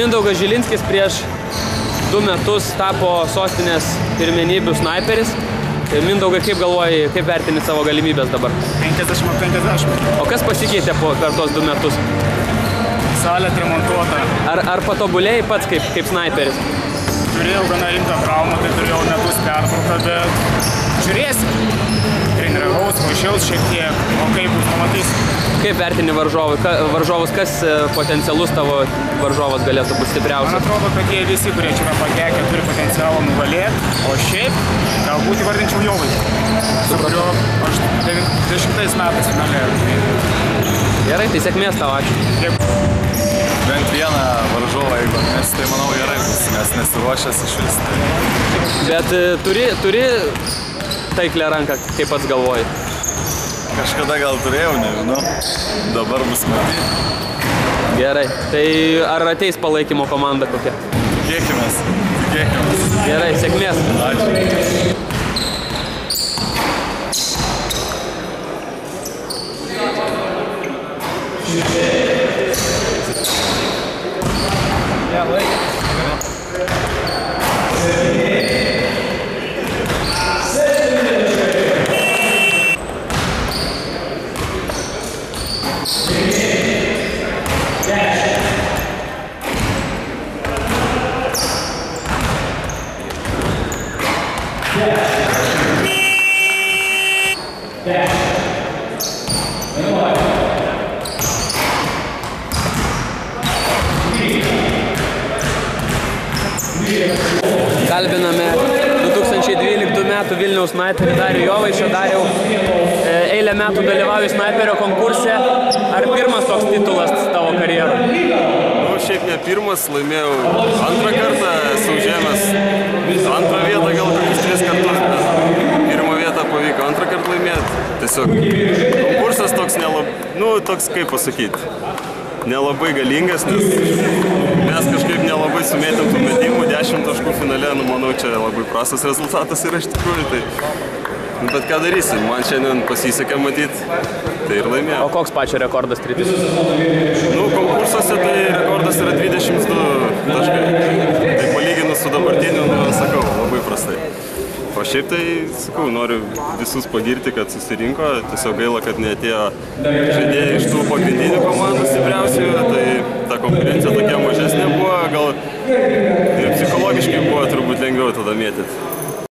Mindaugas Žilinskis prieš 2 metus tapo sostinės pirmenybių snaiperis. Mindaugai, kaip galvoji, kaip vertini savo galimybės dabar? 50-50. O kas pasikeitė per tos 2 metus? Salė remontuota. Ar patobulėjai pats kaip snaiperis? Turėjau gana rimtą traumą, tai turėjau metus pertrauką, bet žiūrėsim. Treniravaus, važiaus šiek tiek, o kaip bus, pamatysim. Kaip vertini varžovus, kas potencialus tavo varžovas galėtų būti stipriausias? Man atrodo, kad jie visi, kurie čia yra patekę, turi potencialą nugalėti, o šiaip galbūt įvardinčiau Jovaidą, su kuriuo aš 10 metais finale. Gerai, tai sėkmės tau, ačiū. Bent vieną varžovą, jeigu mes, tai manau gerai bus, nes nesiruošęs iš vis. Bet turi taiklę ranką, kaip pats galvoji? Kažkada gal turėjau, nežinau. Dabar bus matyti. Gerai, tai ar ateis palaikymo komanda kokia? Tikėkimės, tikėkimės. Gerai, sėkmės. Ačiū. Kalbiname 2012 metų Vilniaus snaiperį Darių Jovaišą. Dariau, eilę metų dalyvauju snaiperio konkurse. Ar pirmas toks titulas tavo karjeroje? Nu, šiaip ne pirmas, laimėjau 2 kartą, esu užėmęs 2 vietą, gal kokius 3 kartus, bet 1 vietą pavyko 2 kartą laimėti. Tiesiog konkursas toks toks, kaip pasakyti, nelabai galingas, nes mes kažkaip nelabai sumėtėm tų metimų, 10 taškų finale, manau, čia labai prastas rezultatas yra iš tikrųjų, tai bet ką darysim, man šiandien pasisekė matyti, tai ir laimėjau. O koks pačio rekordas tritis? Nu, konkursuose tai rekordas yra 22 taškai, tai palyginus su dabartiniu, sakau, labai prastai. O šiaip tai, sakau, noriu visus pagirti, kad susirinko, tiesiog gaila, kad neatėjo žaidėjai iš tų pagrindinių komandų stipriausių, tai ta konkurencija tokia mažesnė buvo, gal ir psichologiškai buvo turbūt lengviau tada mėtyti.